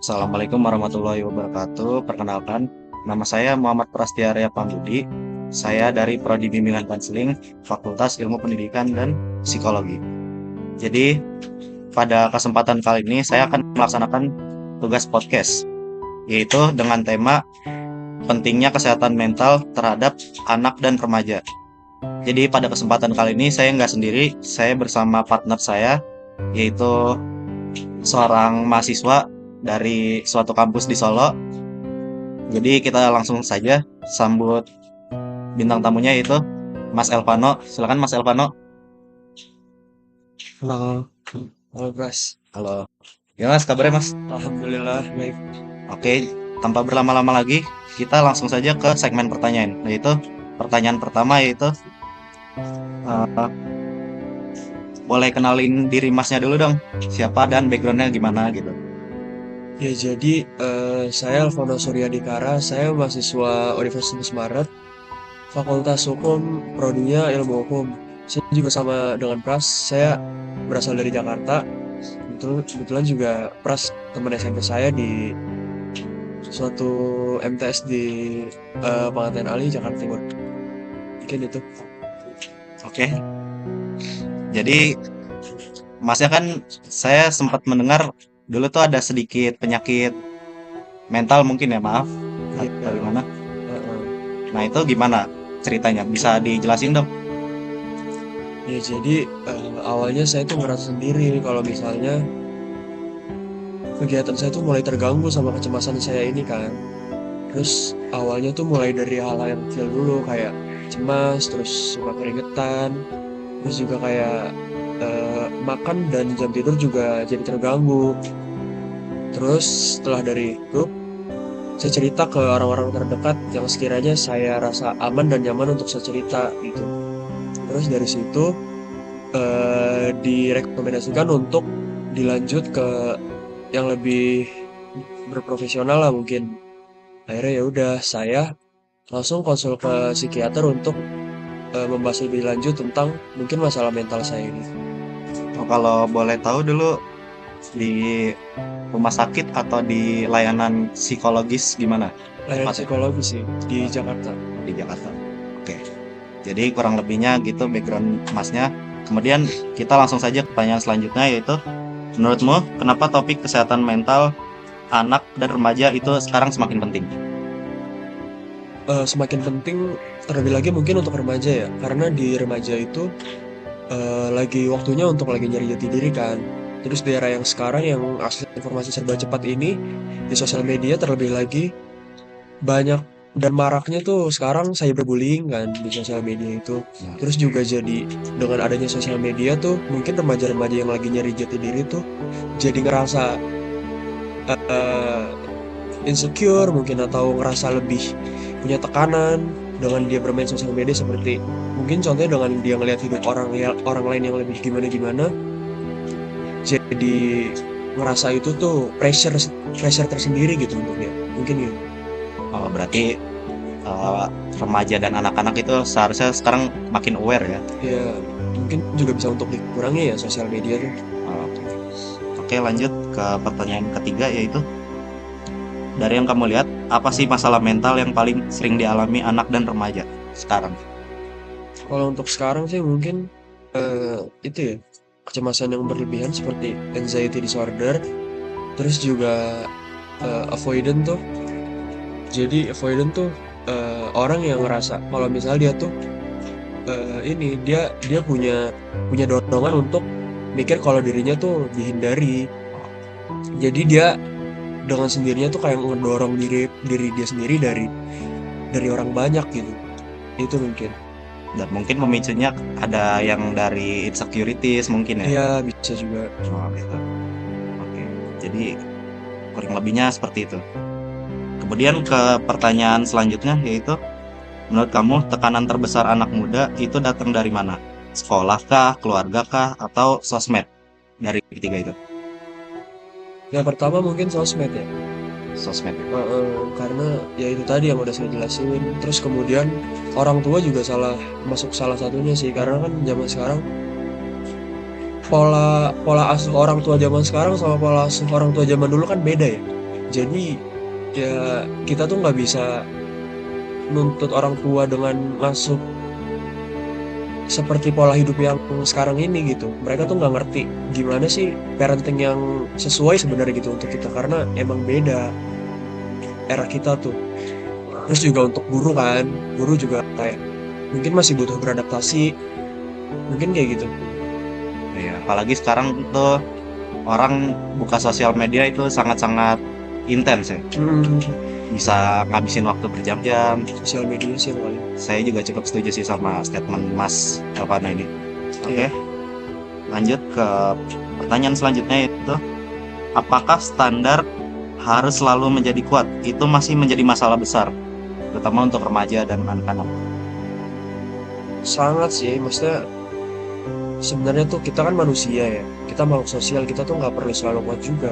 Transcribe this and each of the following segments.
Assalamualaikum warahmatullahi wabarakatuh. Perkenalkan, nama saya Muhammad Prastiarya Pambudi. Saya dari Prodi Bimbingan Konseling, Fakultas Ilmu Pendidikan dan Psikologi. Jadi, pada kesempatan kali ini saya akan melaksanakan tugas podcast, yaitu dengan tema pentingnya kesehatan mental terhadap anak dan remaja. Jadi, pada kesempatan kali ini saya nggak sendiri, saya bersama partner saya, yaitu seorang mahasiswa dari suatu kampus di Solo. Jadi kita langsung saja sambut bintang tamunya, yaitu Mas Elvano. Silakan Mas Elvano. Halo, halo Pras. Halo. Gimana Mas kabarnya Mas? Alhamdulillah baik. Oke, tanpa berlama-lama lagi, kita langsung saja ke segmen pertanyaan, yaitu pertanyaan pertama yaitu eh, boleh kenalin diri Masnya dulu dong. Siapa dan backgroundnya gimana gitu. Ya jadi saya Alvano Suryadikara, saya mahasiswa Universitas Maret, Fakultas Hukum, prodinya Ilmu Hukum. Saya juga sama dengan Pras, saya berasal dari Jakarta. Kebetulan juga Pras teman SMP saya di suatu MTS di Panganten Ali, Jakarta Timur. Mungkin itu. Oke. Jadi Masnya kan, saya sempat mendengar dulu tuh ada sedikit penyakit mental mungkin ya, maaf, atau Iya. gimana. Heeh. Nah itu gimana ceritanya? Bisa dijelasin dong? Ya jadi awalnya saya tuh ngerasa sendiri kalau misalnya kegiatan saya tuh mulai terganggu sama kecemasan saya ini kan. Terus awalnya tuh mulai dari hal-hal yang kecil dulu kayak cemas, terus suka keringetan, terus juga kayak makan dan jam tidur juga jadi terganggu. Terus setelah dari itu saya cerita ke orang-orang terdekat yang sekiranya saya rasa aman dan nyaman untuk saya cerita gitu. Terus dari situ direkomendasikan untuk dilanjut ke yang lebih berprofesional lah mungkin. Akhirnya ya udah saya langsung konsul ke psikiater untuk membahas lebih lanjut tentang mungkin masalah mental saya ini. Oh, kalau boleh tahu dulu, di rumah sakit atau di layanan psikologis gimana Layanan tempatnya? psikologi sih di Jakarta. Di Jakarta. Oke. Jadi kurang lebihnya gitu background Masnya. Kemudian kita langsung saja ke pertanyaan selanjutnya, yaitu menurutmu kenapa topik kesehatan mental anak dan remaja itu sekarang semakin penting? Semakin penting terlebih lagi mungkin untuk remaja ya, karena di remaja itu lagi waktunya untuk lagi nyari jati diri kan. Terus di era yang sekarang yang akses informasi serba cepat ini di sosial media terlebih lagi banyak dan maraknya tuh sekarang cyberbullying kan di sosial media itu. Terus juga jadi dengan adanya sosial media tuh mungkin remaja-remaja yang lagi nyari jati diri tuh jadi ngerasa eh, insecure mungkin atau ngerasa lebih punya tekanan dengan dia bermain sosial media seperti mungkin contohnya dengan dia ngelihat hidup orang lain yang lebih gimana gimana jadi ngerasa itu tuh pressure pressure tersendiri gitu untuk dia mungkin gitu. Oh, berarti eh, remaja dan anak-anak itu seharusnya sekarang makin aware ya. Ya mungkin juga bisa untuk dikurangi ya sosial media tuh. Oh, oke. Oke, lanjut ke pertanyaan ketiga, yaitu dari yang kamu lihat, apa sih masalah mental yang paling sering dialami anak dan remaja sekarang? Kalau untuk sekarang sih mungkin itu ya kecemasan yang berlebihan seperti anxiety disorder, terus juga avoidant tuh. Jadi avoidant tuh orang yang ngerasa kalau misalnya dia tuh ini dia punya dorongan untuk mikir kalau dirinya tuh dihindari. Jadi dia dengan sendirinya tuh kayak ngedorong diri diri dia sendiri dari orang banyak gitu. Itu mungkin. Dan mungkin pemicunya ada yang dari insecurities mungkin ya. Iya, bisa juga. Oh, gitu. Oke. Jadi kurang lebihnya seperti itu. Kemudian ke pertanyaan selanjutnya, yaitu menurut kamu tekanan terbesar anak muda itu datang dari mana? Sekolah kah, keluarga kah, atau sosmed? Dari ketiga itu. Yang pertama mungkin sosmed ya. Sosmed. Karena ya itu tadi yang udah saya jelasin. Terus kemudian orang tua juga masuk salah satunya sih. Karena kan zaman sekarang pola pola asuh orang tua zaman sekarang sama pola asuh orang tua zaman dulu kan beda ya. Jadi ya kita tuh nggak bisa nuntut orang tua dengan masuk seperti pola hidup yang sekarang ini gitu. Mereka tuh nggak ngerti gimana sih parenting yang sesuai sebenarnya gitu untuk kita, karena emang beda era kita tuh. Terus juga untuk guru kan, guru juga kayak mungkin masih butuh beradaptasi, mungkin kayak gitu. Ya, apalagi sekarang tuh orang buka sosial media itu sangat-sangat intens ya. Hmm, Bisa ngabisin waktu berjam-jam. sosial media sih yang paling. Saya juga cukup setuju sih sama statement Mas Elvana ini. Iya. Oke, lanjut ke pertanyaan selanjutnya itu, apakah standar harus selalu menjadi kuat? Itu masih menjadi masalah besar, terutama untuk remaja dan anak-anak. Sangat sih, maksudnya sebenarnya tuh kita kan manusia ya, kita makhluk sosial, kita tuh nggak perlu selalu kuat juga.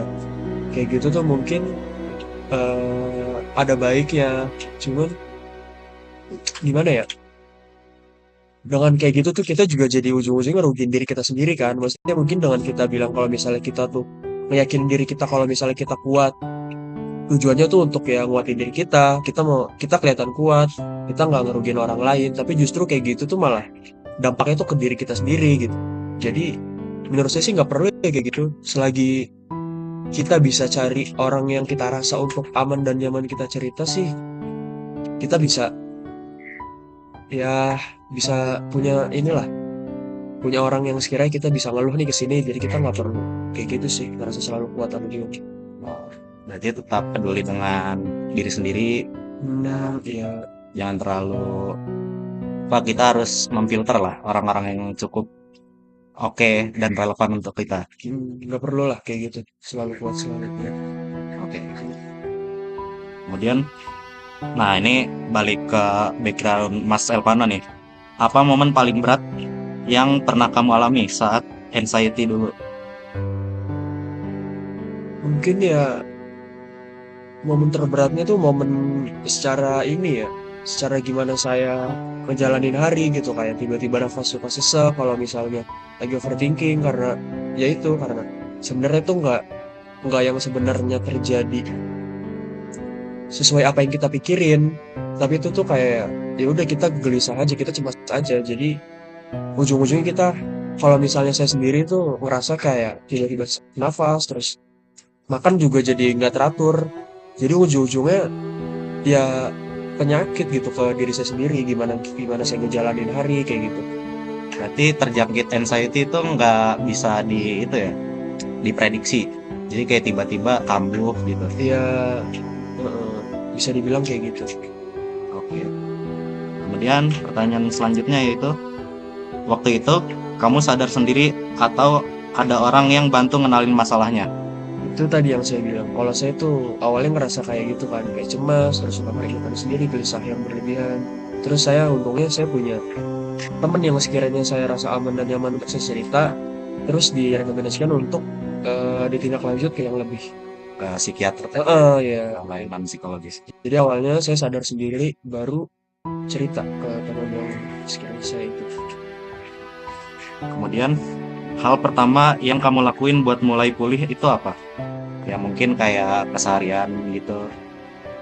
Kayak gitu tuh mungkin ada baiknya, cuman gimana ya? Dengan kayak gitu tuh kita juga jadi ujung-ujungnya ngerugiin diri kita sendiri kan. Maksudnya mungkin dengan kita bilang kalau misalnya kita tuh meyakinin diri kita kalau misalnya kita kuat, tujuannya tuh untuk ya nguatin diri kita mau kita kelihatan kuat, kita nggak ngerugiin orang lain, tapi justru kayak gitu tuh malah dampaknya tuh ke diri kita sendiri gitu. Jadi menurut saya sih nggak perlu ya kayak gitu. Selagi kita bisa cari orang yang kita rasa untuk aman dan nyaman kita cerita sih, kita bisa ya bisa punya inilah, punya orang yang sekiranya kita bisa ngeluh nih ke sini, jadi kita nggak perlu kayak gitu sih, ngerasa selalu kuat atau gimana. Oh, berarti tetap peduli dengan diri sendiri, Iya, jangan terlalu, Pak, kita harus memfilter lah orang-orang yang cukup oke dan relevan untuk kita. nggak perlu lah kayak gitu, selalu kuat selalu kuat. Oke. Kemudian, nah ini balik ke background Mas Elvana nih. Apa momen paling berat yang pernah kamu alami saat anxiety dulu? Mungkin ya momen terberatnya tuh momen secara ini ya, secara gimana saya ngejalanin hari gitu, kayak tiba-tiba nafas suka sesek kalau misalnya lagi overthinking, karena ya itu karena sebenarnya tuh nggak yang sebenarnya terjadi sesuai apa yang kita pikirin, tapi itu tuh kayak ya udah kita gelisah aja, kita cemas aja, jadi ujung-ujungnya kita kalau misalnya saya sendiri tuh ngerasa kayak tiba-tiba sesak nafas, terus makan juga jadi nggak teratur, jadi ujung-ujungnya ya penyakit gitu ke diri saya sendiri, gimana gimana saya ngejalanin hari kayak gitu. Berarti terjangkit anxiety itu nggak bisa itu ya, diprediksi. Jadi kayak tiba-tiba kambuh gitu. Ya bisa dibilang kayak gitu. Oke. Kemudian pertanyaan selanjutnya yaitu, waktu itu kamu sadar sendiri atau ada orang yang bantu ngenalin masalahnya? Itu tadi yang saya bilang, kalau saya tuh awalnya ngerasa kayak gitu kan, kayak cemas, terus suka meremehkan sendiri, gelisah yang berlebihan. Terus saya untungnya saya punya temen yang sekiranya saya rasa aman dan nyaman untuk saya cerita, terus direkomendasikan untuk ditindaklanjut ke yang lebih. Ke psikiater, Ya. layanan psikologis. Jadi awalnya saya sadar sendiri, baru cerita ke teman yang sekiranya saya itu. Kemudian hal pertama yang kamu lakuin buat mulai pulih itu apa? Ya mungkin kayak keseharian gitu.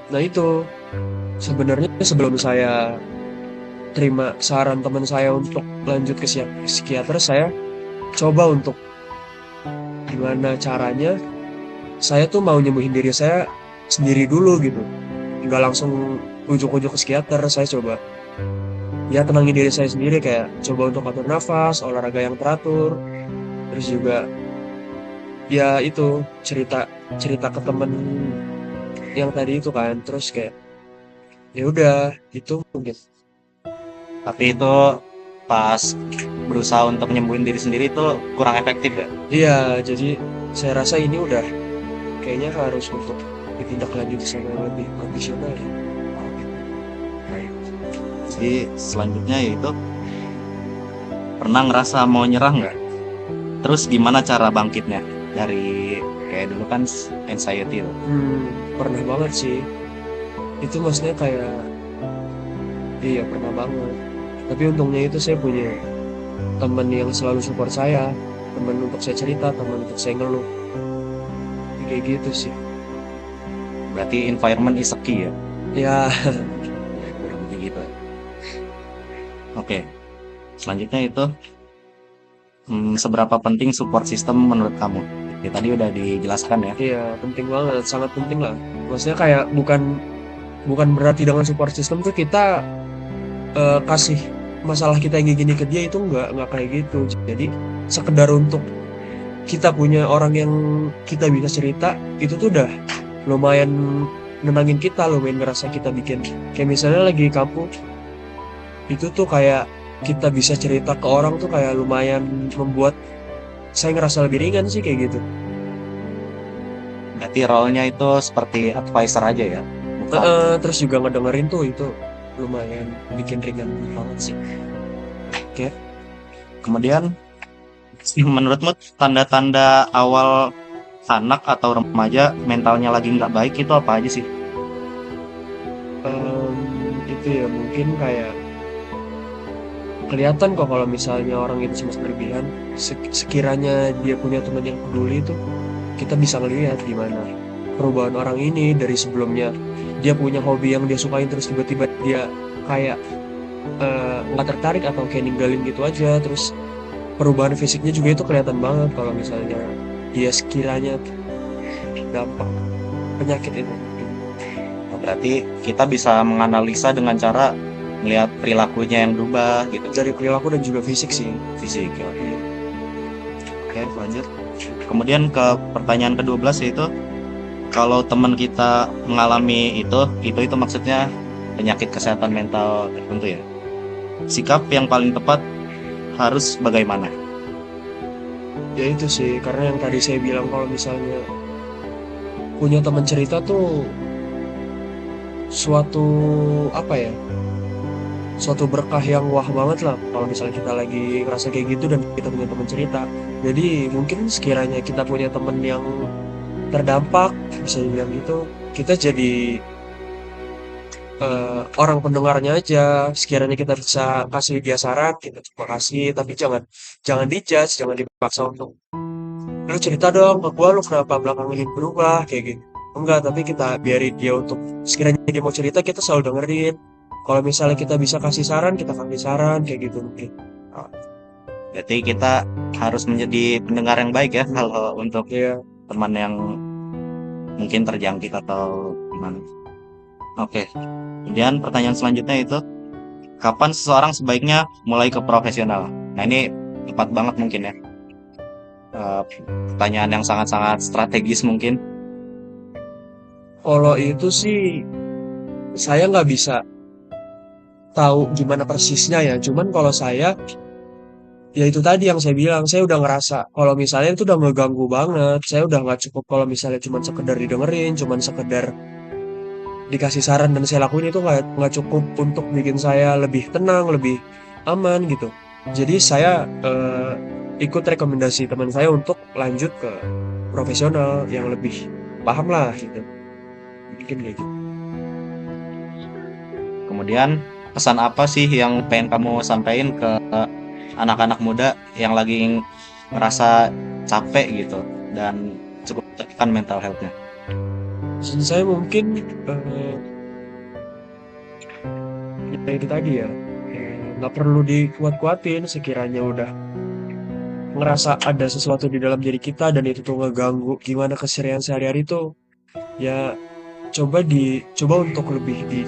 Nah itu sebenarnya sebelum saya terima saran teman saya untuk lanjut ke psikiater, saya coba untuk gimana caranya saya tuh mau nyembuhin diri saya sendiri dulu gitu, nggak langsung ujuk-ujuk ke psikiater. Saya coba ya tenangin diri saya sendiri, kayak coba untuk atur nafas, olahraga yang teratur, terus juga ya itu cerita cerita ke temen yang tadi itu kan, terus kayak ya udah itu mungkin. Tapi itu pas berusaha untuk nyembuhin diri sendiri itu kurang efektif ya? Iya, jadi saya rasa ini udah kayaknya harus untuk ditindaklanjuti sama yang lebih profesional ya. Baik. Jadi selanjutnya yaitu, pernah ngerasa mau nyerah nggak? Terus gimana cara bangkitnya dari kayak dulu kan anxiety itu? Pernah banget sih. Itu maksudnya kayak iya pernah banget. Tapi untungnya itu saya punya teman yang selalu support saya, teman untuk saya cerita, teman untuk saya ngeluh. Kayak gitu sih. Berarti environment is a key ya. Ya, Kurang lebih gitu. Oke. Selanjutnya itu seberapa penting support system menurut kamu? Ya, tadi udah dijelaskan ya. iya penting banget, sangat penting lah. Maksudnya kayak bukan bukan berarti dengan support system tuh kita kasih masalah kita yang gini ke dia, itu nggak kayak gitu. Jadi sekedar untuk kita punya orang yang kita bisa cerita, itu tuh udah lumayan nenangin kita, lumayan ngerasa kita bikin kayak misalnya lagi di kampung, itu tuh kayak kita bisa cerita ke orang tuh kayak lumayan membuat saya ngerasa lebih ringan sih kayak gitu. Berarti role-nya itu seperti advisor aja ya, bukan? Terus juga ngedengerin tuh itu lumayan bikin ringan banget sih. Oke. Kemudian menurutmu tanda-tanda awal anak atau remaja mentalnya lagi nggak baik itu apa aja sih? Itu ya mungkin kayak kelihatan kok kalau misalnya orang itu cemas berlebihan. Sekiranya dia punya teman yang peduli itu, kita bisa ngelihat gimana perubahan orang ini dari sebelumnya dia punya hobi yang dia sukain, terus tiba-tiba dia kayak nggak tertarik atau kayak ninggalin gitu aja. Terus perubahan fisiknya juga itu kelihatan banget kalau misalnya dia sekiranya dampak penyakit itu. Berarti kita bisa menganalisa dengan cara melihat perilakunya yang berubah gitu, Dari perilaku dan juga fisik sih. fisik. Ya. Oke, lanjut. Kemudian ke pertanyaan ke-12 yaitu kalau teman kita mengalami itu maksudnya penyakit kesehatan mental tertentu ya. Sikap yang paling tepat harus bagaimana? Ya itu sih, karena yang tadi saya bilang kalau misalnya punya teman cerita tuh suatu apa ya, suatu berkah yang wah banget lah kalau misalnya kita lagi ngerasa kayak gitu dan kita punya teman cerita. Jadi mungkin sekiranya kita punya teman yang terdampak, bisa dibilang gitu, kita jadi orang pendengarnya aja. Sekiranya kita bisa kasih dia saran, kita coba kasih, tapi jangan jangan dijudge, jangan dipaksa untuk lu cerita dong ke gua, lu kenapa belakangan ini berubah kayak gitu. Enggak, tapi kita biarin dia untuk sekiranya dia mau cerita, kita selalu dengerin. Kalau misalnya kita bisa kasih saran, kita kasih saran kayak gitu mungkin. Berarti kita harus menjadi pendengar yang baik ya kalau untuk Ya, teman yang mungkin terjangkit atau gimana. Oke. Kemudian pertanyaan selanjutnya itu kapan seseorang sebaiknya mulai ke profesional? Nah, ini tepat banget mungkin ya. Eh, Pertanyaan yang sangat-sangat strategis mungkin. kalau itu sih saya nggak bisa tahu gimana persisnya ya. Cuman kalau saya, ya itu tadi yang saya bilang, saya udah ngerasa kalau misalnya itu udah ngeganggu banget. Saya udah nggak cukup kalau misalnya cuman sekedar didengerin, cuman sekedar dikasih saran dan saya lakuin, itu nggak cukup untuk bikin saya lebih tenang, lebih aman gitu. Jadi saya ikut rekomendasi teman saya untuk lanjut ke profesional yang lebih paham lah gitu. Mungkin kayak gitu. Kemudian pesan apa sih yang pengen kamu sampaikan ke anak-anak muda yang lagi ngerasa capek gitu dan cukup tekan mental health-nya? Pesan saya mungkin ya itu tadi ya, nggak perlu dikuat-kuatin. Sekiranya udah ngerasa ada sesuatu di dalam diri kita dan itu tuh ngeganggu gimana keseharian sehari-hari tuh, ya coba untuk lebih di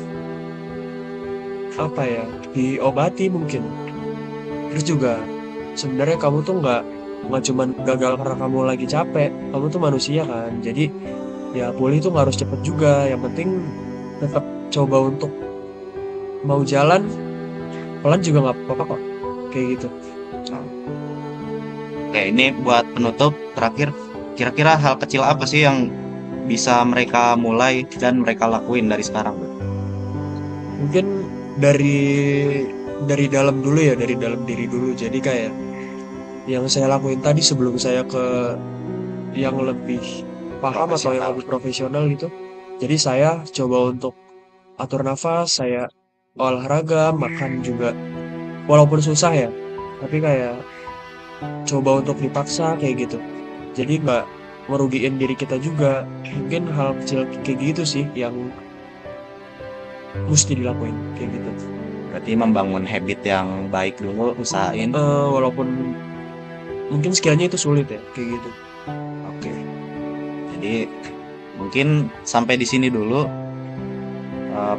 apa ya, diobati mungkin. Terus juga sebenarnya kamu tuh nggak cuman gagal karena kamu lagi capek, kamu tuh manusia kan. Jadi ya pulih tuh nggak harus cepet juga, yang penting tetap coba untuk mau jalan pelan juga nggak apa-apa kok, kayak gitu. Oke, ini buat penutup terakhir, kira-kira hal kecil apa sih yang bisa mereka mulai dan mereka lakuin dari sekarang, Bro? Mungkin dari dalam dulu ya, dari dalam diri dulu. Jadi kayak yang saya lakuin tadi sebelum saya ke yang lebih paham atau yang lebih profesional gitu. Jadi saya coba untuk atur nafas, saya olahraga, makan juga. Walaupun susah ya, tapi kayak coba untuk dipaksa kayak gitu. Jadi ngerugiin diri kita juga. Mungkin hal kecil kayak gitu sih yang mesti dilakuin kayak gitu. Berarti membangun habit yang baik dulu, usahain. Walaupun mungkin skillnya itu sulit ya kayak gitu. Oke. Jadi mungkin sampai di sini dulu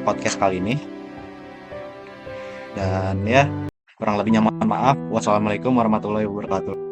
podcast kali ini. Dan ya, kurang lebihnya mohon maaf. Wassalamualaikum warahmatullahi wabarakatuh.